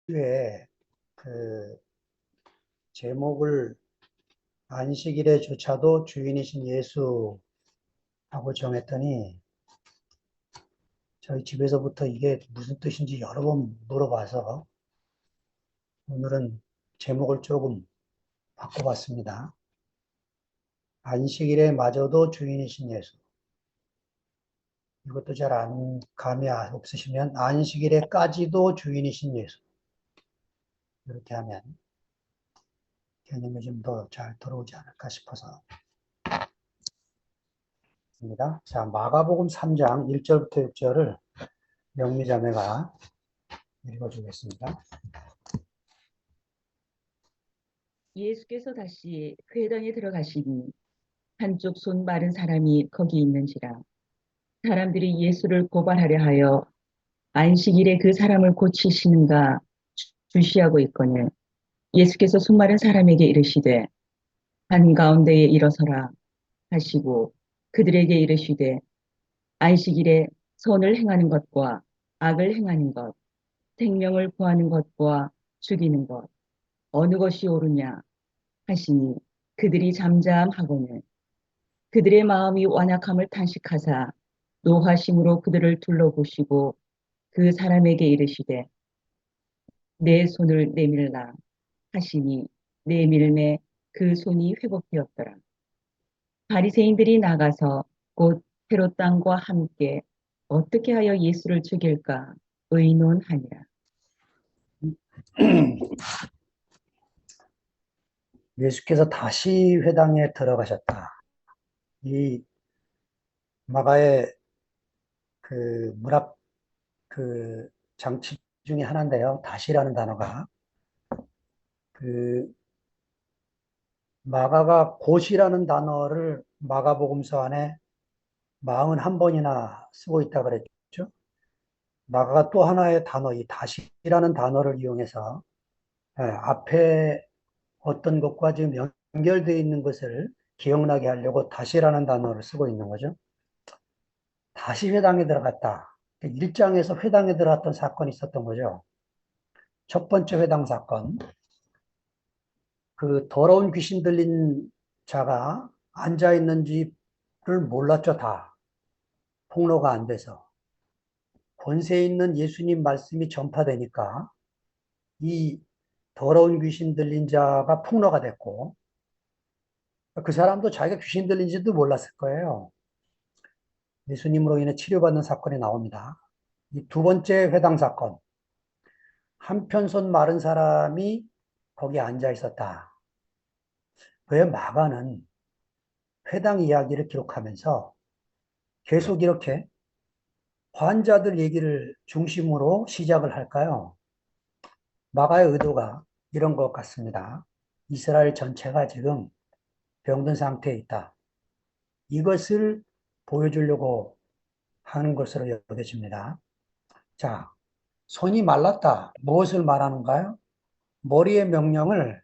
주에 그 제목을 안식일에조차도 주인이신 예수라고 정했더니 저희 집에서부터 이게 무슨 뜻인지 여러 번 물어봐서 오늘은 제목을 조금 바꿔봤습니다. 안식일에마저도 주인이신 예수. 이것도 잘 감이 없으시면 안식일에까지도 주인이신 예수. 이렇게 하면 개념이 좀 더 잘 들어오지 않을까 싶어서 입니다. 자, 마가복음 3장 1절부터 6절을 영미자매가 읽어주겠습니다. 예수께서 다시 회당에 들어가시니 한쪽 손 마른 사람이 거기 있는지라. 사람들이 예수를 고발하려 하여 안식일에 그 사람을 고치시는가 주시하고 있거늘 예수께서 손 마른 사람에게 이르시되 한가운데에 일어서라 하시고 그들에게 이르시되 안식일에 선을 행하는 것과 악을 행하는 것, 생명을 구하는 것과 죽이는 것 어느 것이 옳으냐 하시니 그들이 잠잠하거늘 그들의 마음이 완악함을 탄식하사 노하심으로 그들을 둘러보시고 그 사람에게 이르시되 내 손을 내밀라 하시니 내밀매 그 손이 회복되었더라. 바리새인들이 나가서 곧 헤롯 땅과 함께 어떻게 하여 예수를 죽일까 의논하니라. 예수께서 다시 회당에 들어가셨다. 이 마가의 그 문학 그 장치 중에 하나인데요. 다시라는 단어가 그 마가가 곧이라는 단어를 마가복음서 안에 41번이나 쓰고 있다 그랬죠. 마가가 또 하나의 단어, 이 다시라는 단어를 이용해서 앞에 어떤 것과 지금 연결되어 있는 것을 기억나게 하려고 다시라는 단어를 쓰고 있는 거죠. 다시 회당에 들어갔다. 1장에서 회당에 들어갔던 사건이 있었던 거죠. 첫 번째 회당 사건. 그 더러운 귀신 들린 자가 앉아 있는 집을 몰랐죠, 다. 폭로가 안 돼서. 권세 있는 예수님 말씀이 전파되니까 이 더러운 귀신 들린 자가 폭로가 됐고, 그 사람도 자기가 귀신 들린지도 몰랐을 거예요. 예수님으로 인해 치료받는 사건이 나옵니다. 이 두 번째 회당 사건. 한편 손 마른 사람이 거기 앉아 있었다. 왜 마가는 회당 이야기를 기록하면서 계속 이렇게 환자들 얘기를 중심으로 시작을 할까요? 마가의 의도가 이런 것 같습니다. 이스라엘 전체가 지금 병든 상태에 있다. 이것을 보여주려고 하는 것으로 여겨집니다. 자, 손이 말랐다. 무엇을 말하는가요? 머리의 명령을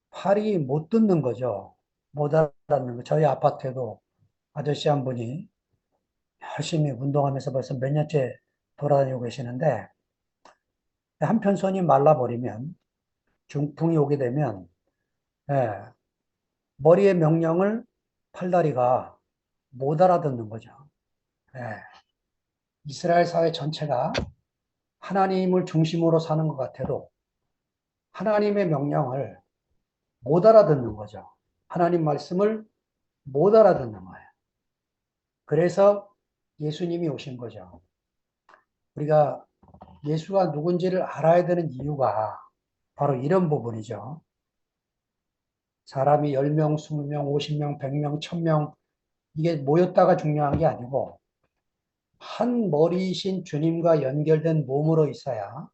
팔이 못 듣는 거죠. 못 알아듣는 거. 저희 아파트에도 아저씨 한 분이 열심히 운동하면서 벌써 몇 년째 돌아다니고 계시는데 한편 손이 말라버리면 중풍이 오게 되면 예, 머리의 명령을 팔다리가 못 알아듣는 거죠. 예, 이스라엘 사회 전체가 하나님을 중심으로 사는 것 같아도 하나님의 명령을 못 알아듣는 거죠. 하나님 말씀을 못 알아듣는 거예요. 그래서 예수님이 오신 거죠. 우리가 예수가 누군지를 알아야 되는 이유가 바로 이런 부분이죠. 사람이 10명, 20명, 50명, 100명, 1000명 이게 모였다가 중요한 게 아니고 한 머리이신 주님과 연결된 몸으로 있어야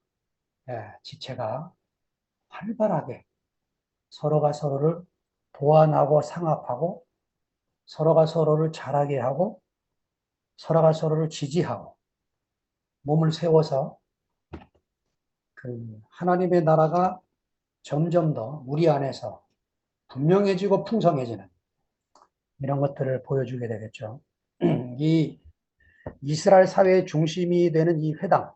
지체가 활발하게 서로가 서로를 보완하고 상합하고 서로가 서로를 잘하게 하고 서로가 서로를 지지하고 몸을 세워서 그 하나님의 나라가 점점 더 우리 안에서 분명해지고 풍성해지는 이런 것들을 보여주게 되겠죠. 이 이스라엘 사회의 중심이 되는 이 회당,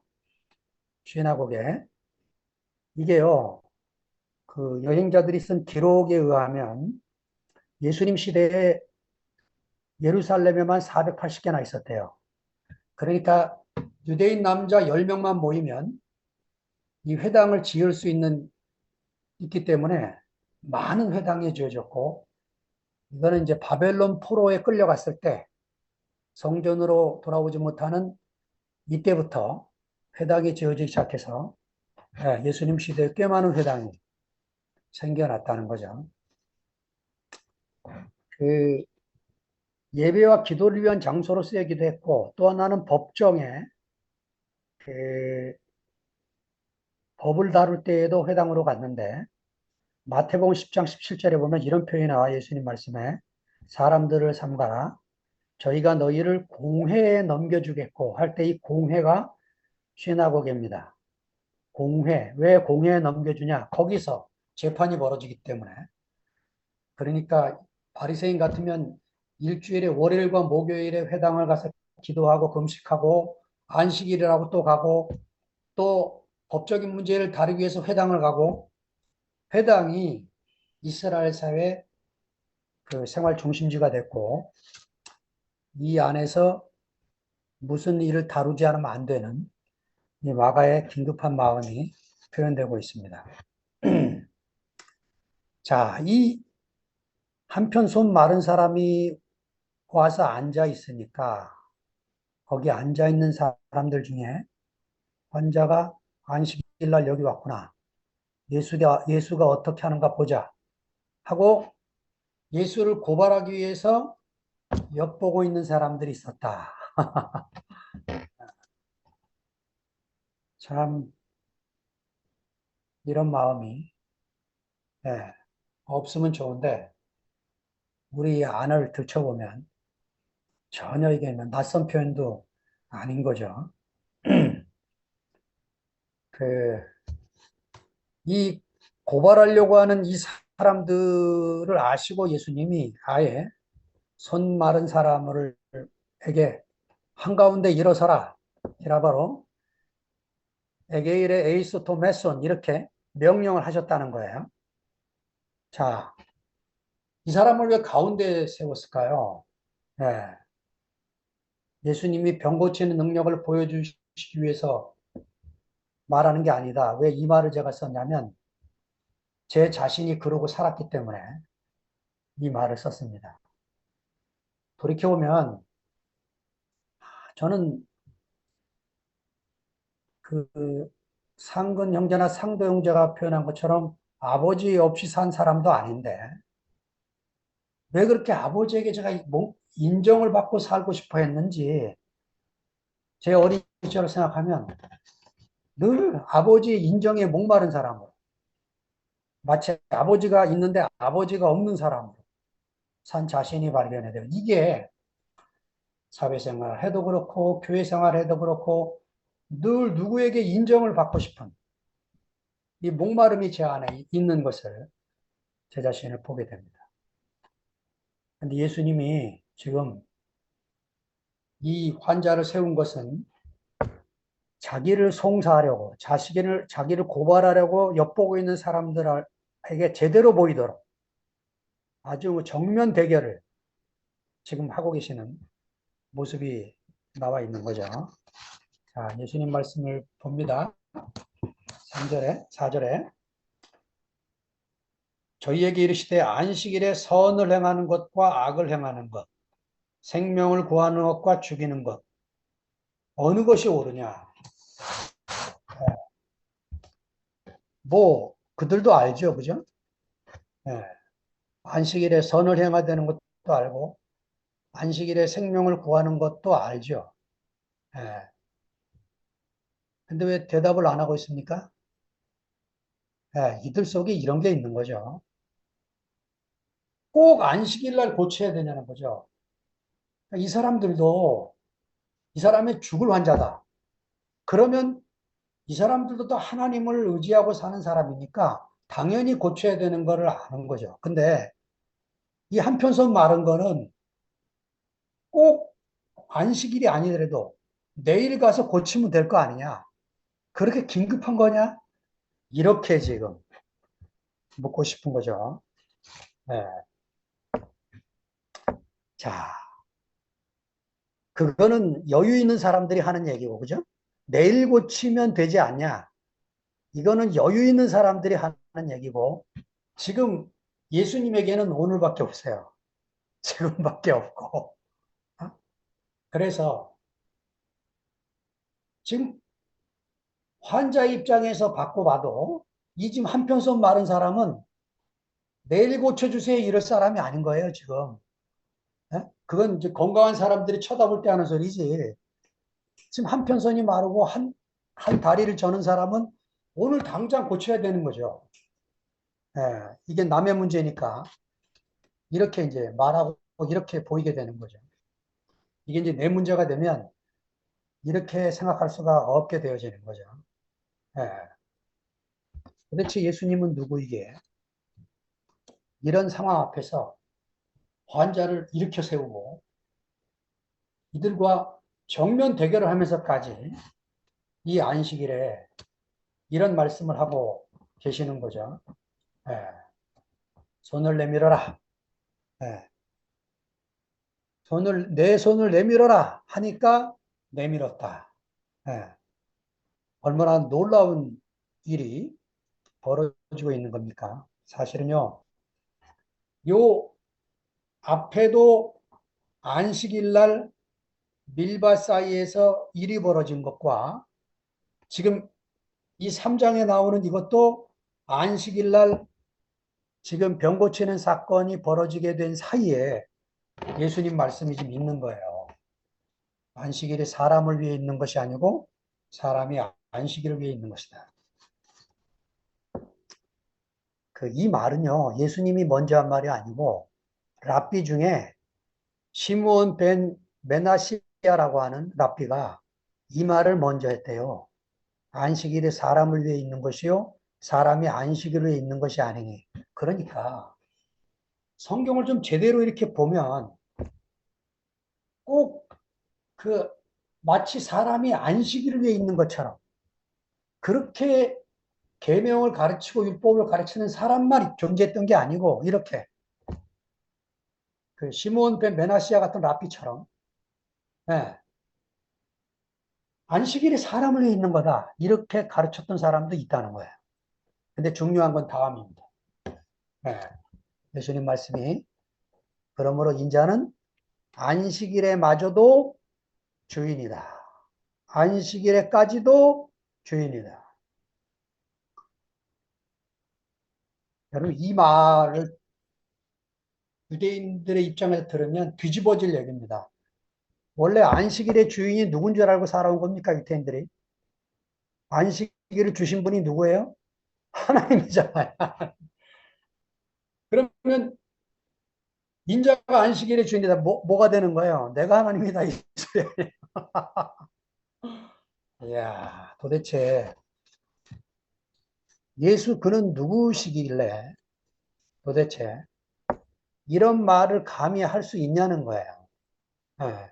시나고게 이게요, 그 여행자들이 쓴 기록에 의하면 예수님 시대에 예루살렘에만 480개나 있었대요. 그러니까 유대인 남자 10명만 모이면 이 회당을 지을 수 있기 때문에 많은 회당이 지어졌고, 이거는 이제 바벨론 포로에 끌려갔을 때 성전으로 돌아오지 못하는 이때부터 회당이 지어지기 시작해서 예수님 시대에 꽤 많은 회당이 생겨났다는 거죠. 그 예배와 기도를 위한 장소로 쓰이기도 했고, 또 하나는 법정에 그 법을 다룰 때에도 회당으로 갔는데, 마태복음 10장 17절에 보면 이런 표현이 나와. 예수님 말씀에 사람들을 삼가라, 저희가 너희를 공회에 넘겨주겠고 할 때, 이 공회가 시나고게입니다. 공회. 왜 공회에 넘겨주냐? 거기서 재판이 벌어지기 때문에. 그러니까 바리새인 같으면 일주일에 월요일과 목요일에 회당을 가서 기도하고 금식하고, 안식일이라고 또 가고, 또 법적인 문제를 다루기 위해서 회당을 가고, 회당이 이스라엘 사회 그 생활 중심지가 됐고, 이 안에서 무슨 일을 다루지 않으면 안 되는 이 마가의 긴급한 마음이 표현되고 있습니다. 자, 이 한편 손 마른 사람이 와서 앉아 있으니까, 거기 앉아 있는 사람들 중에 환자가 안식일 날 여기 왔구나, 예수가 어떻게 하는가 보자 하고 예수를 고발하기 위해서 엿보고 있는 사람들이 있었다. 참 이런 마음이 예, 없으면 좋은데, 우리 안을 들춰보면 전혀 이게 낯선 표현도 아닌 거죠. 그, 이 고발하려고 하는 이 사람들을 아시고 예수님이 아예 손 마른 사람에게 한가운데 일어서라, 히라바로 에게일의 에이스토 메손, 이렇게 명령을 하셨다는 거예요. 자, 이 사람을 왜 가운데 세웠을까요? 네. 예수님이 병 고치는 능력을 보여주시기 위해서 말하는 게 아니다. 왜 이 말을 제가 썼냐면, 제 자신이 그러고 살았기 때문에 이 말을 썼습니다. 돌이켜보면 저는 그 상근 형제나 상도 형제가 표현한 것처럼 아버지 없이 산 사람도 아닌데, 왜 그렇게 아버지에게 제가 인정을 받고 살고 싶어 했는지, 제 어린 시절을 생각하면 늘 아버지 인정에 목마른 사람으로, 마치 아버지가 있는데 아버지가 없는 사람으로 산 자신이 발견이 돼요. 이게 사회생활 해도 그렇고 교회 생활 해도 그렇고 늘 누구에게 인정을 받고 싶은 이 목마름이 제 안에 있는 것을 제 자신을 보게 됩니다. 근데 예수님이 지금 이 환자를 세운 것은 자기를 송사하려고, 자기를 고발하려고 엿보고 있는 사람들에게 제대로 보이도록 아주 정면 대결을 지금 하고 계시는 모습이 나와 있는 거죠. 자, 예수님 말씀을 봅니다. 3절에, 4절에. 저희에게 이르시되 안식일에 선을 행하는 것과 악을 행하는 것, 생명을 구하는 것과 죽이는 것, 어느 것이 옳으냐? 뭐 그들도 알죠, 그죠? 예. 안식일에 선을 행해야 되는 것도 알고 안식일에 생명을 구하는 것도 알죠. 예. 근데 왜 대답을 안 하고 있습니까? 예, 이들 속에 이런 게 있는 거죠. 꼭 안식일 날 고쳐야 되냐는 거죠. 이 사람들도 이 사람의 죽을 환자다. 그러면 이 사람들도 또 하나님을 의지하고 사는 사람이니까 당연히 고쳐야 되는 거를 아는 거죠. 근데 이 한편선 말은 거는 꼭 안식일이 아니더라도 내일 가서 고치면 될 거 아니냐. 그렇게 긴급한 거냐? 이렇게 지금 묻고 싶은 거죠. 예. 자, 그거는 여유 있는 사람들이 하는 얘기고, 그죠? 내일 고치면 되지 않냐? 이거는 여유 있는 사람들이 하는 얘기고, 지금 예수님에게는 오늘밖에 없어요. 지금밖에 없고. 어? 그래서 지금 환자 입장에서 바꿔봐도 이 지금 한편손 마른 사람은 내일 고쳐주세요 이럴 사람이 아닌 거예요, 지금. 예? 그건 이제 건강한 사람들이 쳐다볼 때 하는 소리지. 지금 한편손이 마르고 한 다리를 저는 사람은 오늘 당장 고쳐야 되는 거죠. 예, 이게 남의 문제니까 이렇게 이제 말하고 이렇게 보이게 되는 거죠. 이게 이제 내 문제가 되면 이렇게 생각할 수가 없게 되어지는 거죠. 예. 도대체 예수님은 누구이게 이런 상황 앞에서 환자를 일으켜 세우고 이들과 정면 대결을 하면서까지 이 안식일에 이런 말씀을 하고 계시는 거죠. 예. 손을 내밀어라. 예. 내 손을 내밀어라 하니까 내밀었다. 예. 얼마나 놀라운 일이 벌어지고 있는 겁니까? 사실은요, 요 앞에도 안식일 날 밀밭 사이에서 일이 벌어진 것과 지금 이 3장에 나오는 이것도 안식일 날 지금 병 고치는 사건이 벌어지게 된 사이에 예수님 말씀이 지금 있는 거예요. 안식일이 사람을 위해 있는 것이 아니고 사람이 안식일을 위해 있는 것이다. 이 말은요, 예수님이 먼저 한 말이 아니고 랍비 중에 시므온 벤 메나시아라고 하는 랍비가 이 말을 먼저 했대요. 안식일이 사람을 위해 있는 것이요 사람이 안식일을 위해 있는 것이 아니니. 그러니까 성경을 좀 제대로 이렇게 보면 꼭 마치 사람이 안식일을 위해 있는 것처럼 그렇게 계명을 가르치고 율법을 가르치는 사람만 존재했던 게 아니고 이렇게 시므온 벤 메나시아 같은 랍비처럼 예, 안식일이 사람을 위해 있는 거다 이렇게 가르쳤던 사람도 있다는 거예요. 근데 중요한 건 다음입니다. 예, 예수님 말씀이 그러므로 인자는 안식일에 마저도 주인이다. 안식일에까지도 주인이다. 여러분 이 말을 유대인들의 입장에서 들으면 뒤집어질 얘기입니다. 원래 안식일의 주인이 누군 줄 알고 살아온 겁니까, 유대인들이? 안식일을 주신 분이 누구예요? 하나님이잖아요. 그러면 인자가 안식일의 주인이다. 뭐가 되는 거예요? 내가 하나님이다. 이 소리예요. 이야, 도대체 예수 그는 누구시길래 도대체 이런 말을 감히 할 수 있냐는 거예요. 네.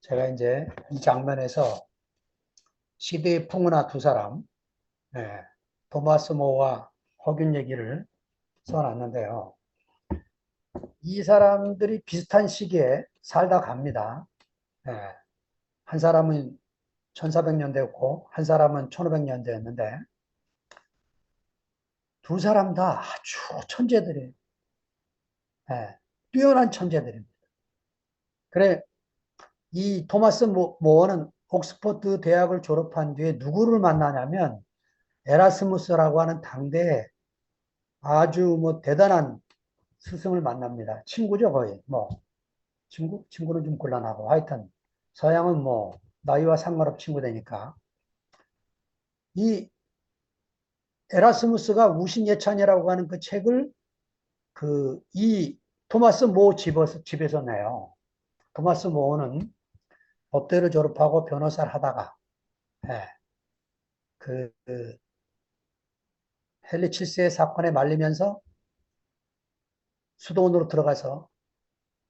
제가 이제 이 장면에서 시대의 풍운하 두 사람, 네. 토마스 모와 허균 얘기를 써놨는데요. 이 사람들이 비슷한 시기에 살다 갑니다. 네. 한 사람은 1400년대였고, 한 사람은 1500년대였는데, 두 사람 다 아주 천재들이에요. 네. 뛰어난 천재들입니다. 그래, 이 토마스 모어는 옥스퍼드 대학을 졸업한 뒤에 누구를 만나냐면, 에라스무스라고 하는 당대에 아주 대단한 스승을 만납니다. 친구죠, 거의. 친구는 좀 곤란하고. 하여튼, 서양은 나이와 상관없이 친구 되니까. 이 에라스무스가 우신예찬이라고 하는 그 책을 이 토마스 모 집에서 내요. 토마스 모어는 법대를 졸업하고 변호사를 하다가, 예, 헨리 7세의 사건에 말리면서 수도원으로 들어가서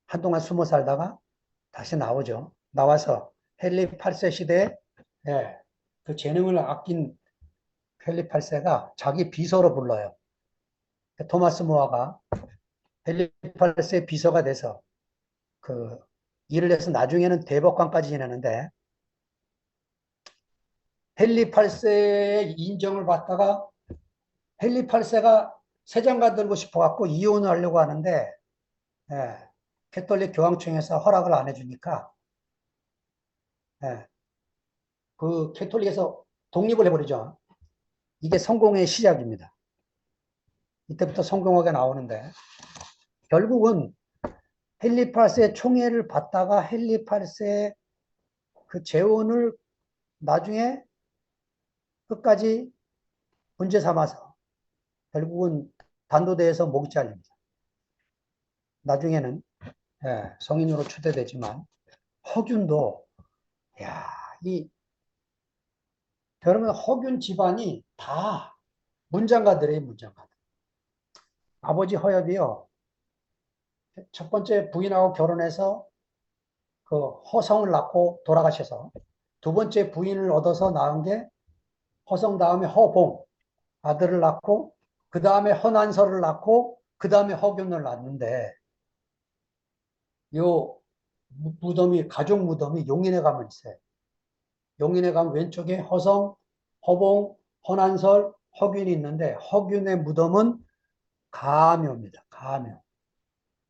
한동안 숨어 살다가 다시 나오죠. 나와서 헨리 8세 시대에 예, 그 재능을 아낀 헨리 8세가 자기 비서로 불러요. 토마스 모어가 헨리 8세 비서가 돼서 그 일을 해서 나중에는 대법관까지 지내는데 헨리 8세의 인정을 받다가 헨리 8세가 세장가 들고 싶어갖고 이혼을 하려고 하는데 예, 캐톨릭 교황청에서 허락을 안 해주니까 예, 그 캐톨릭에서 독립을 해버리죠. 이게 성공의 시작입니다. 이때부터 성공하게 나오는데 결국은 헨리 8세 총애를 받다가 헨리 8세 그 재혼을 나중에 끝까지 문제 삼아서 결국은 단도대에서 목이 잘립니다. 나중에는 예, 성인으로 추대되지만 허균도 야, 여러분 허균 집안이 다 문장가들이에요, 문장가들. 아버지 허엽이요. 첫 번째 부인하고 결혼해서 그 허성을 낳고 돌아가셔서 두 번째 부인을 얻어서 낳은 게 허성 다음에 허봉 아들을 낳고 그 다음에 허난설을 낳고 그 다음에 허균을 낳는데 요 무덤이 가족 무덤이 용인에 가면 있어요. 용인에 가면 왼쪽에 허성, 허봉, 허난설, 허균이 있는데 허균의 무덤은 가묘입니다. 가묘.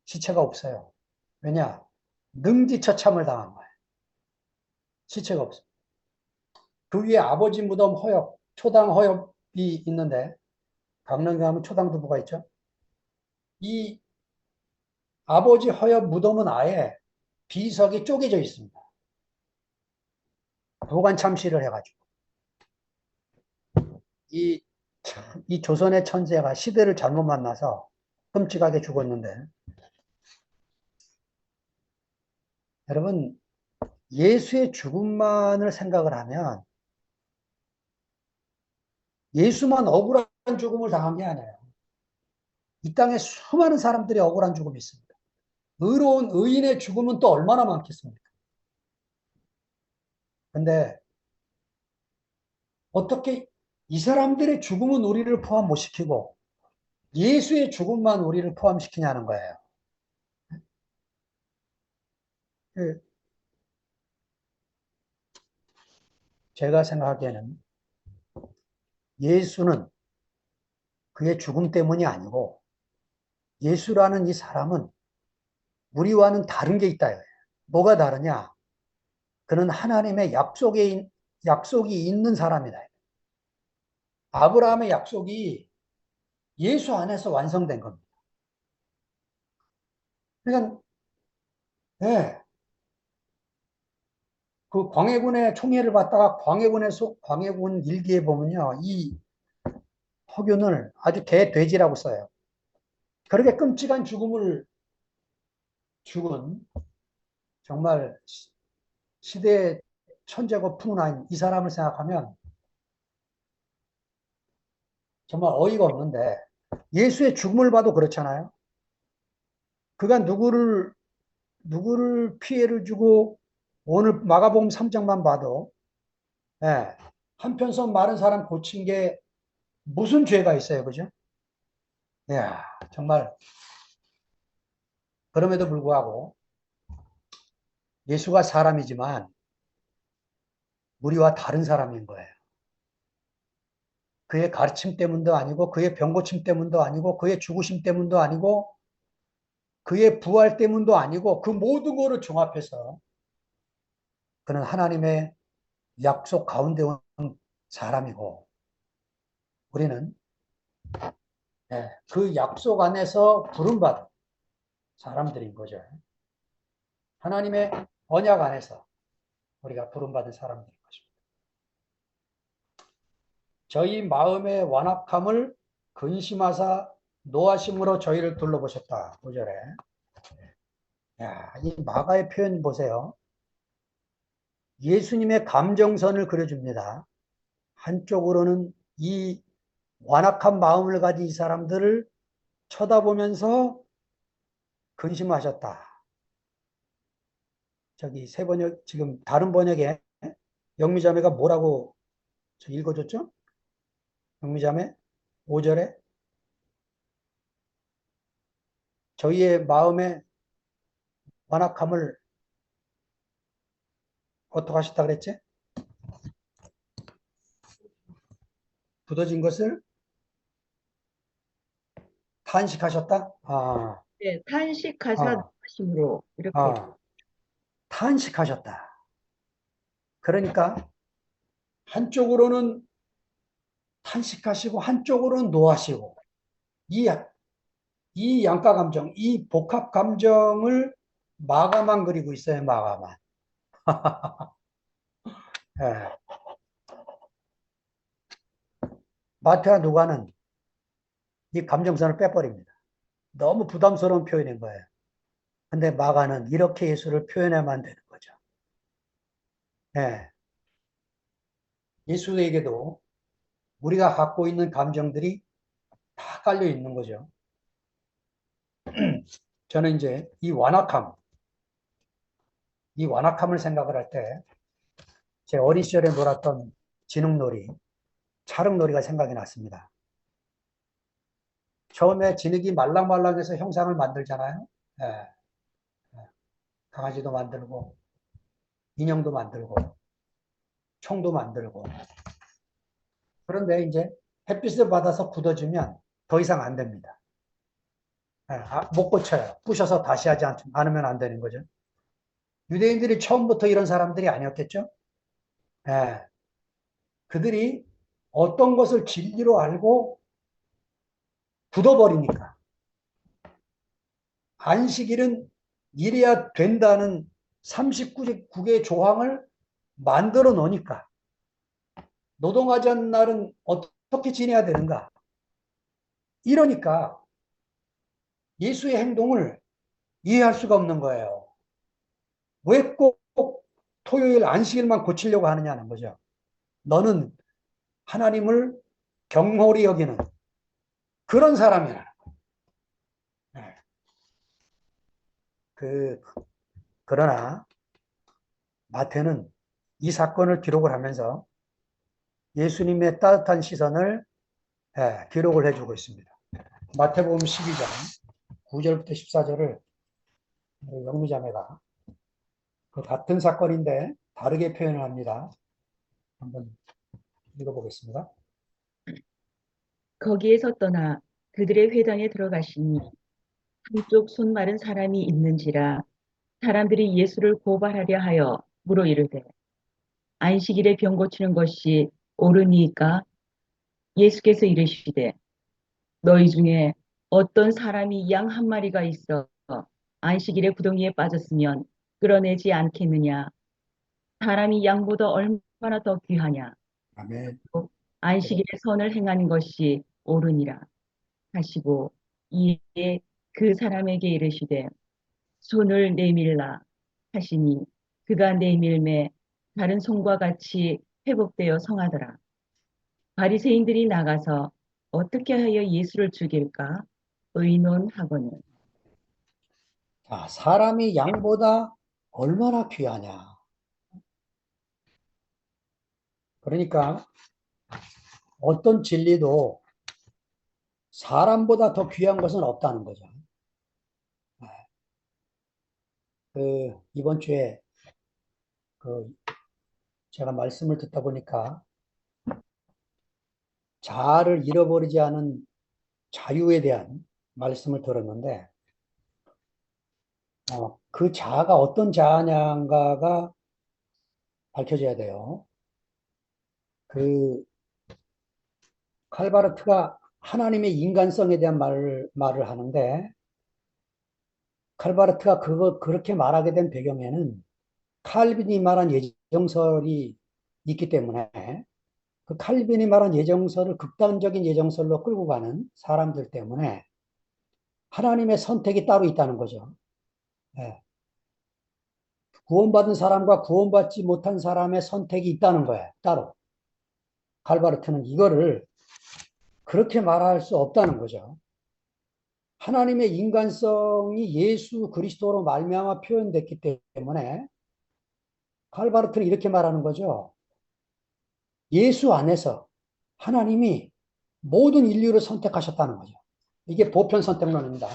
시체가 없어요. 왜냐? 능지처참을 당한 거예요. 시체가 없어요. 그 위에 아버지 무덤 허엽, 초당 허엽이 있는데 강릉에 가면 초당두부가 있죠. 이 아버지 허엽 무덤은 아예 비석이 쪼개져 있습니다. 도관 참시를 해가지고 이, 이 조선의 천재가 시대를 잘못 만나서 끔찍하게 죽었는데 여러분 예수의 죽음만을 생각을 하면 예수만 억울한 죽음을 당한 게 아니에요. 이 땅에 수많은 사람들이 억울한 죽음이 있습니다. 의로운 의인의 죽음은 또 얼마나 많겠습니까? 근데 어떻게 이 사람들의 죽음은 우리를 포함 못 시키고 예수의 죽음만 우리를 포함시키냐는 거예요. 그 제가 생각하기에는 예수는 그의 죽음 때문이 아니고 예수라는 이 사람은 우리와는 다른 게 있다. 뭐가 다르냐? 그는 하나님의 약속이 있는 사람이다. 아브라함의 약속이 예수 안에서 완성된 겁니다. 그러니까, 네, 그 광해군의 총애를 받다가 광해군 일기에 보면요, 이 허균을 아주 개돼지라고 써요. 그렇게 끔찍한 죽음을 죽은 정말 시대의 천재고 풍운한 이 사람을 생각하면 정말 어이가 없는데 예수의 죽음을 봐도 그렇잖아요. 그가 누구를 피해를 주고 오늘 마가복음 3장만 봐도 예, 한편선 마른 사람 고친 게 무슨 죄가 있어요, 그죠? 야, 정말 그럼에도 불구하고 예수가 사람이지만 우리와 다른 사람인 거예요. 그의 가르침 때문도 아니고 그의 병 고침 때문도 아니고 그의 죽으심 때문도 아니고 그의 부활 때문도 아니고 그 모든 것을 종합해서 그는 하나님의 약속 가운데 온 사람이고 우리는 그 약속 안에서 부름받은 사람들인 거죠. 하나님의 언약 안에서 우리가 부름받은 사람들인 것입니다. 저희 마음의 완악함을 근심하사 노하심으로 저희를 둘러보셨다. 5절에. 야, 이 마가의 표현 보세요. 예수님의 감정선을 그려줍니다. 한쪽으로는 이 완악한 마음을 가진 이 사람들을 쳐다보면서 근심하셨다. 저기 세 번역, 지금 다른 번역에 영미자매가 뭐라고 읽어줬죠? 영미자매 5절에 저희의 마음의 완악함을 어떻게 하셨다 그랬지? 굳어진 것을 탄식하셨다? 네, 탄식하사 아, 하심으로 이렇게 아, 탄식하셨다. 그러니까 한쪽으로는 탄식하시고 한쪽으로는 노하시고 이, 이 양가 감정, 이 복합 감정을 마가만 그리고 있어요, 마가만. 예. 마태와 누가는 이 감정선을 빼버립니다. 너무 부담스러운 표현인 거예요. 근데 마가는 이렇게 예수를 표현하면 되는 거죠. 예. 예수에게도 우리가 갖고 있는 감정들이 다 깔려 있는 거죠. 저는 이제 이 완악함을 생각을 할 때, 제 어린 시절에 놀았던 진흙놀이, 차흙놀이가 생각이 났습니다. 처음에 진흙이 말랑말랑해서 형상을 만들잖아요. 예, 강아지도 만들고, 인형도 만들고, 총도 만들고. 그런데 이제 햇빛을 받아서 굳어주면 더 이상 안 됩니다. 예, 못 고쳐요. 부셔서 다시 하지 않으면 안 되는 거죠. 유대인들이 처음부터 이런 사람들이 아니었겠죠? 예, 그들이 어떤 것을 진리로 알고 굳어버리니까. 안식일은 이래야 된다는 39개의 조항을 만들어 놓으니까 노동하지 않는 날은 어떻게 지내야 되는가? 이러니까 예수의 행동을 이해할 수가 없는 거예요. 왜 꼭 토요일 안식일만 고치려고 하느냐는 거죠. 너는 하나님을 경홀히 여기는 그런 사람이라. 네. 그러나 마태는 이 사건을 기록을 하면서 예수님의 따뜻한 시선을 기록을 해주고 있습니다. 마태복음 12장 9절부터 14절을 영미자매가 그 같은 사건인데 다르게 표현을 합니다. 한번 읽어보겠습니다. 거기에서 떠나 그들의 회당에 들어가시니 한쪽 손 마른 사람이 있는지라 사람들이 예수를 고발하려 하여 물어 이르되 안식일에 병 고치는 것이 옳으니까 예수께서 이르시되 너희 중에 어떤 사람이 양 한 마리가 있어 안식일에 구덩이에 빠졌으면 끌어내지 않겠느냐 사람이 양보다 얼마나 더 귀하냐 아멘. 또 안식일에 선을 행하는 것이 옳으니라 하시고 이에 그 사람에게 이르시되 손을 내밀라 하시니 그가 내밀매 다른 손과 같이 회복되어 성하더라. 바리새인들이 나가서 어떻게 하여 예수를 죽일까 의논하거늘. 자, 사람이 양보다 얼마나 귀하냐. 그러니까 어떤 진리도 사람보다 더 귀한 것은 없다는 거죠. 이번 주에 그 제가 말씀을 듣다 보니까 자아를 잃어버리지 않은 자유에 대한 말씀을 들었는데, 그 자아가 어떤 자아냐가 밝혀져야 돼요. 그 칼바르트가 하나님의 인간성에 대한 말을 하는데, 칼바르트가 그렇게 말하게 된 배경에는 칼빈이 말한 예정설이 있기 때문에 그 칼빈이 말한 예정설을 극단적인 예정설로 끌고 가는 사람들 때문에 하나님의 선택이 따로 있다는 거죠. 예. 구원받은 사람과 구원받지 못한 사람의 선택이 있다는 거예요. 따로. 칼바르트는 이거를 그렇게 말할 수 없다는 거죠. 하나님의 인간성이 예수 그리스도로 말미암아 표현됐기 때문에 칼바르트는 이렇게 말하는 거죠. 예수 안에서 하나님이 모든 인류를 선택하셨다는 거죠. 이게 보편 선택론입니다.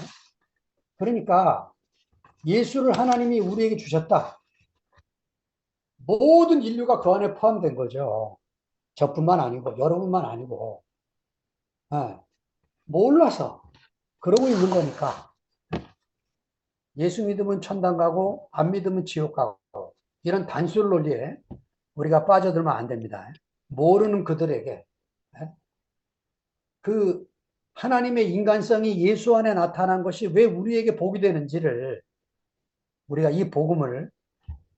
그러니까 예수를 하나님이 우리에게 주셨다. 모든 인류가 그 안에 포함된 거죠. 저뿐만 아니고 여러분만 아니고. 예, 몰라서 그러고 있는 거니까 예수 믿으면 천당 가고 안 믿으면 지옥 가고 이런 단술 논리에 우리가 빠져들면 안 됩니다. 모르는 그들에게 예? 그 하나님의 인간성이 예수 안에 나타난 것이 왜 우리에게 복이 되는지를 우리가 이 복음을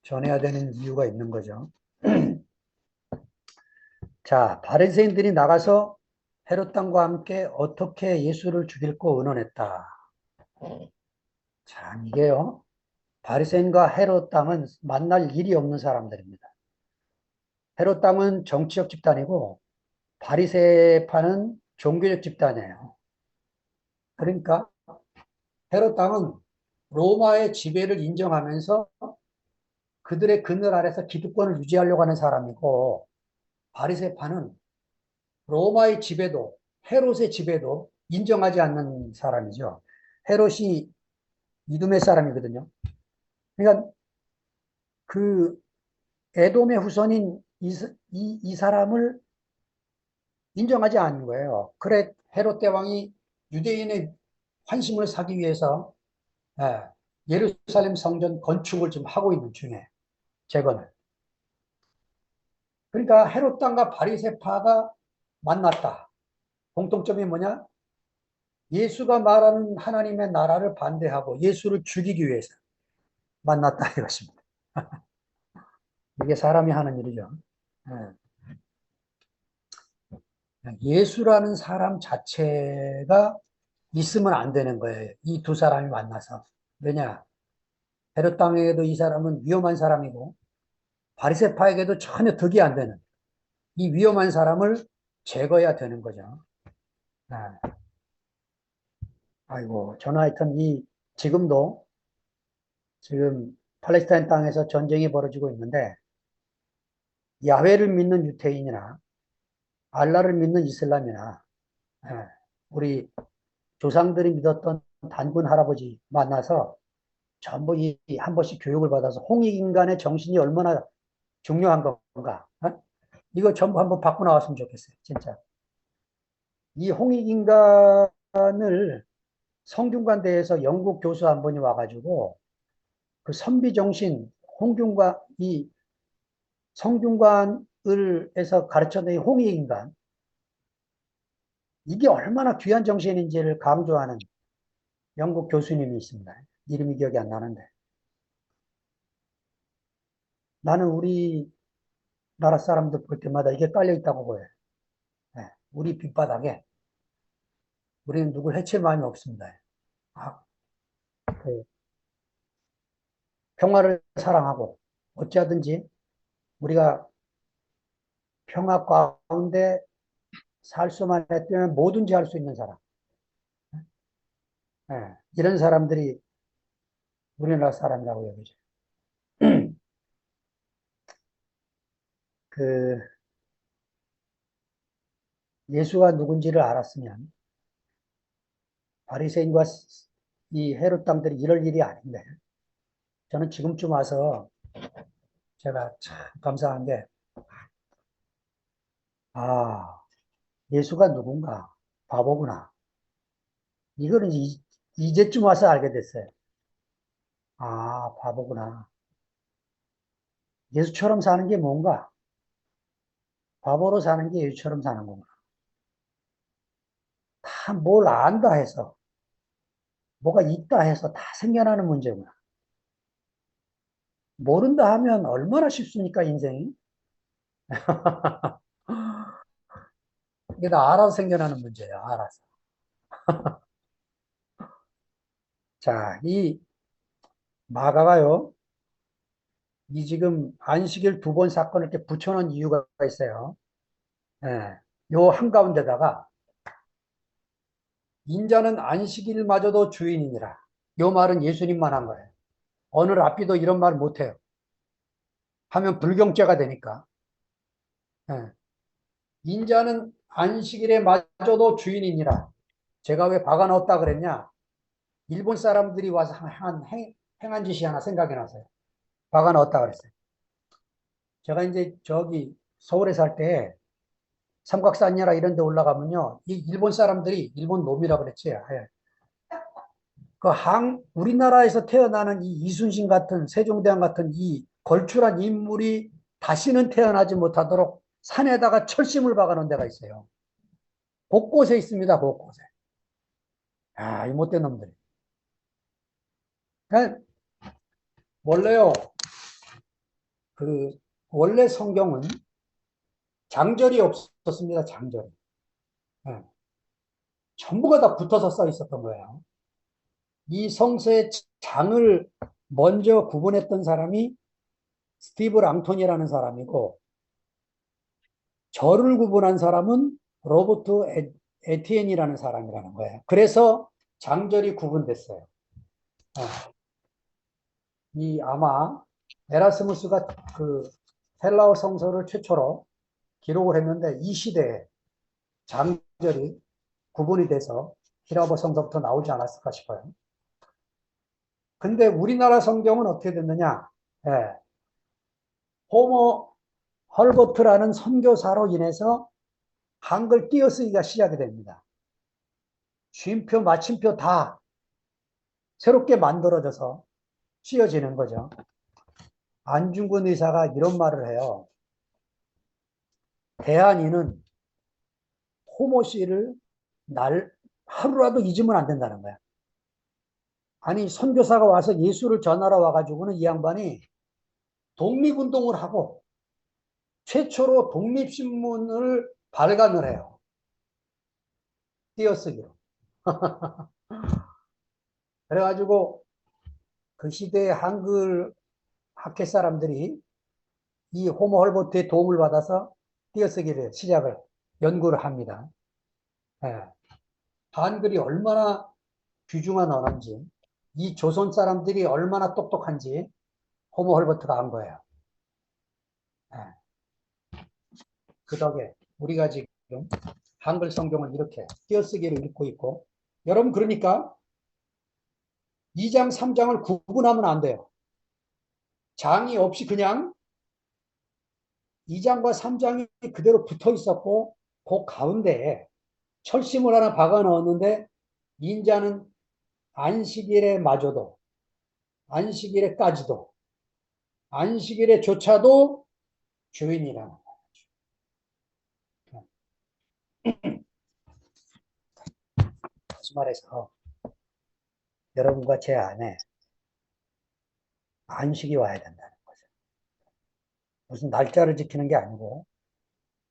전해야 되는 이유가 있는 거죠. 자, 바리새인들이 나가서 헤롯 왕과 함께 어떻게 예수를 죽일고 의논했다. 참 이게요. 바리새인과 헤롯 왕은 만날 일이 없는 사람들입니다. 헤롯 왕은 정치적 집단이고 바리새파는 종교적 집단이에요. 그러니까 헤롯 왕은 로마의 지배를 인정하면서 그들의 그늘 아래서 기득권을 유지하려고 하는 사람이고 바리새파는 로마의 지배도 헤롯의 지배도 인정하지 않는 사람이죠. 헤롯이 이두메 사람이거든요. 그러니까 그 에돔의 후손인 이 사람을 인정하지 않는 거예요. 그래 헤롯 대왕이 유대인의 환심을 사기 위해서 예, 예루살렘 성전 건축을 좀 하고 있는 중에 재건을. 그러니까 헤롯 당과 바리새파가 만났다. 공통점이 뭐냐? 예수가 말하는 하나님의 나라를 반대하고 예수를 죽이기 위해서 만났다 이것입니다. 이게 사람이 하는 일이죠. 예. 예수라는 사람 자체가 있으면 안 되는 거예요. 이 두 사람이 만나서. 왜냐? 헤롯 당에게도 이 사람은 위험한 사람이고 바리새파에게도 전혀 득이 안 되는 이 위험한 사람을 제거해야 되는 거죠. 예. 아이고, 저는 하여튼 지금도 지금 팔레스타인 땅에서 전쟁이 벌어지고 있는데 야훼를 믿는 유태인이나 알라를 믿는 이슬람이나 예, 우리 조상들이 믿었던 단군 할아버지 만나서 전부 한 번씩 교육을 받아서 홍익인간의 정신이 얼마나 중요한 건가 어? 이거 전부 한번 받고 나왔으면 좋겠어요. 진짜 이 홍익인간을 성균관대에서 영국 교수 한 분이 와가지고 그 선비정신 홍균관 이 성균관을 에서 가르쳐낸 홍익인간 이게 얼마나 귀한 정신인지를 강조하는 영국 교수님이 있습니다. 이름이 기억이 안 나는데. 나는 우리나라 사람들 볼 때마다 이게 깔려 있다고 보여요. 네, 우리 빗바닥에 우리는 누굴 해칠 마음이 없습니다. 아, 그 평화를 사랑하고 어찌하든지 우리가 평화 가운데 살 수만 했다면 뭐든지 할 수 있는 사람. 네, 이런 사람들이 우리나라 사람이라고 여기죠. 그 예수가 누군지를 알았으면 바리새인과 이 헤롯 당들이 이럴 일이 아닌데 저는 지금쯤 와서 제가 참 감사한 게 아, 예수가 누군가 바보구나. 이거는 이제쯤 와서 알게 됐어요. 아, 바보구나. 예수처럼 사는 게 뭔가? 바보로 사는 게 예수처럼 사는 거구나. 다 뭘 안다 해서, 뭐가 있다 해서 다 생겨나는 문제구나. 모른다 하면 얼마나 쉽습니까, 인생이? 이게 다 알아서 생겨나는 문제예요, 알아서. 자, 이 마가가요, 이 지금 안식일 두 번 사건을 이렇게 붙여놓은 이유가 있어요. 예. 요 한가운데다가 인자는 안식일마저도 주인이니라. 요 말은 예수님만 한 거예요. 어느 랍비도 이런 말 못해요. 하면 불경죄가 되니까. 예. 인자는 안식일에 마저도 주인이니라. 제가 왜 박아 넣었다 그랬냐? 일본 사람들이 와서 행한 짓이 하나 생각이 나서요. 박아 넣었다 그랬어요. 제가 이제 저기 서울에 살 때 삼각산이라 이런 데 올라가면요. 이 일본 사람들이, 일본 놈이라 그랬지. 예. 우리나라에서 태어나는 이 이순신 같은, 세종대왕 같은 이 걸출한 인물이 다시는 태어나지 못하도록 산에다가 철심을 박아 놓은 데가 있어요. 곳곳에 있습니다, 곳곳에. 아, 이 못된 놈들. 그러니까 원래요, 그, 원래 성경은 장절이 없었습니다, 장절이. 예. 전부가 다 붙어서 써 있었던 거예요. 이 성서의 장을 먼저 구분했던 사람이 스티브 랑톤이라는 사람이고, 절을 구분한 사람은 로버트 에티엔이라는 사람이라는 거예요. 그래서 장절이 구분됐어요. 어, 이 아마 에라스무스가 그 헬라어 성서를 최초로 기록을 했는데 이 시대에 장절이 구분이 돼서 히라보 성서부터 나오지 않았을까 싶어요. 근데 우리나라 성경은 어떻게 됐느냐? 예, 호모 헐버트라는 선교사로 인해서 한글 띄어쓰기가 시작이 됩니다. 쉼표, 마침표 다 새롭게 만들어져서 씌어지는 거죠. 안중근 의사가 이런 말을 해요. 대한인은 호모씨를 하루라도 잊으면 안 된다는 거야. 아니, 선교사가 와서 예수를 전하러 와가지고는 이 양반이 독립운동을 하고 최초로 독립신문을 발간을 해요. 띄어쓰기로. 그래가지고 그 시대의 한글 학회 사람들이 이 호모 헐버트의 도움을 받아서 띄어쓰기를 시작을 연구를 합니다. 예. 한글이 얼마나 귀중한 언어인지, 이 조선 사람들이 얼마나 똑똑한지 호모 헐버트가 안 거예요. 예. 그 덕에 우리가 지금 한글 성경을 이렇게 띄어쓰기로 읽고 있고, 여러분 그러니까 2장, 3장을 구분하면 안 돼요. 장이 없이 그냥 2장과 3장이 그대로 붙어 있었고, 그 가운데에 철심을 하나 박아 넣었는데, 인자는 안식일에 마저도, 안식일에까지도, 안식일에조차도 주인이라는 거예요. 다시 말해서 여러분과 제 안에 안식이 와야 된다는 거죠. 무슨 날짜를 지키는 게 아니고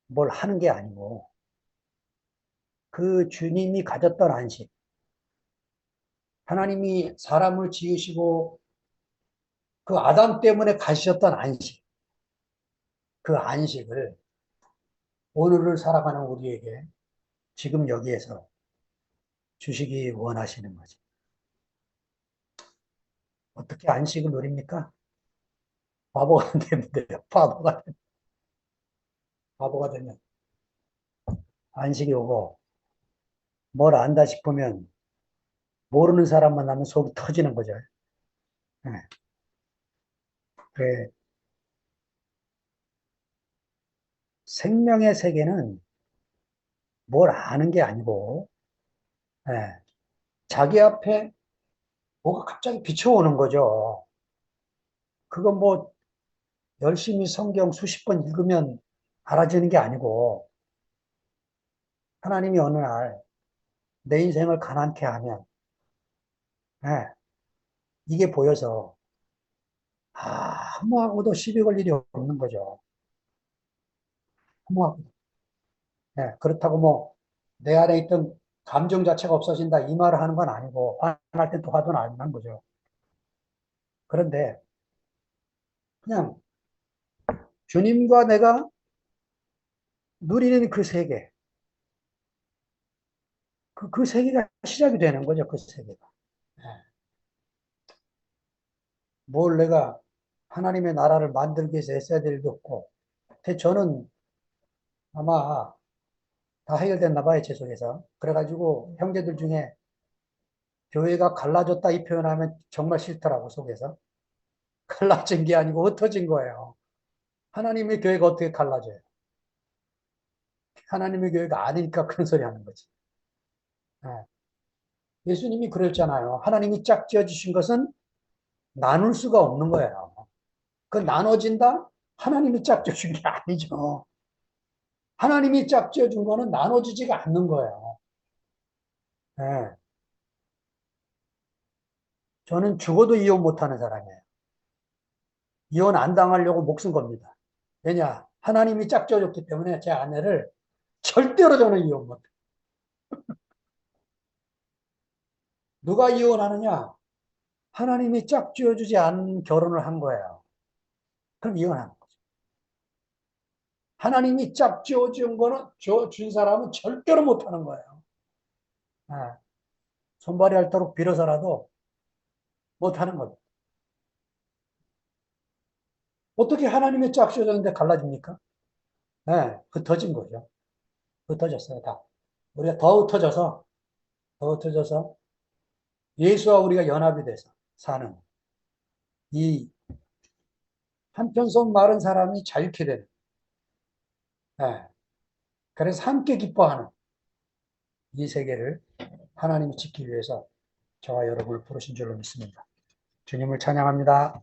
뭘 하는 게 아니고 그 주님이 가졌던 안식, 하나님이 사람을 지으시고 그 아담 때문에 가셨던 안식, 그 안식을 오늘을 살아가는 우리에게 지금 여기에서 주시기 원하시는 거죠. 어떻게 안식을 누립니까? 바보가 되면 돼요. 바보가 되면 안식이 오고 뭘 안다 싶으면 모르는 사람만 나면 속이 터지는 거죠. 네. 그래, 생명의 세계는 뭘 아는 게 아니고, 네. 자기 앞에 뭐가 갑자기 비춰오는 거죠. 그건 뭐 열심히 성경 수십 번 읽으면 알아지는 게 아니고, 하나님이 어느 날 내 인생을 가난케 하면, 네. 이게 보여서 아무하고도 시비 걸 일이 없는 거죠. 아무하고. 네. 그렇다고 뭐 내 안에 있던 감정 자체가 없어진다 이 말을 하는 건 아니고, 화날 땐 또 화도 안 난 거죠. 그런데 그냥 주님과 내가 누리는 그 세계, 그 세계가 시작이 되는 거죠, 그 세계가. 네. 뭘 내가 하나님의 나라를 만들기 위해서 애써야 될 일도 없고, 저는 아마 다 해결됐나 봐요, 제 속에서. 그래가지고 형제들 중에 교회가 갈라졌다 이 표현하면 정말 싫더라고, 속에서. 갈라진 게 아니고 흩어진 거예요. 하나님의 교회가 어떻게 갈라져요? 하나님의 교회가 아니니까 그런 소리 하는 거지. 예. 예수님이 그랬잖아요. 하나님이 짝지어 주신 것은 나눌 수가 없는 거예요. 그 나눠진다? 하나님이 짝지어 준 게 아니죠. 하나님이 짝지어 준 거는 나눠지지가 않는 거예요. 예. 저는 죽어도 이혼 못하는 사람이에요. 이혼 안 당하려고 목숨 겁니다. 왜냐? 하나님이 짝지어 줬기 때문에 제 아내를 절대로 저는 이혼 못해요. 누가 이혼하느냐? 하나님이 짝지어 주지 않은 결혼을 한 거예요. 그럼 이혼하는 거죠. 하나님이 짝지어 준 거는 준 사람은 절대로 못하는 거예요. 예. 손발이 닳도록 빌어서라도 못하는 겁니다. 어떻게 하나님의 짝지어 줬는데 갈라집니까? 예, 흩어진 거죠. 흩어졌어요, 다. 우리가 더 흩어져서 예수와 우리가 연합이 돼서 사는 이 한편손 마른 사람이 자유케 되는, 예, 그래서 함께 기뻐하는 이 세계를 하나님이 지키기 위해서 저와 여러분을 부르신 줄로 믿습니다. 주님을 찬양합니다.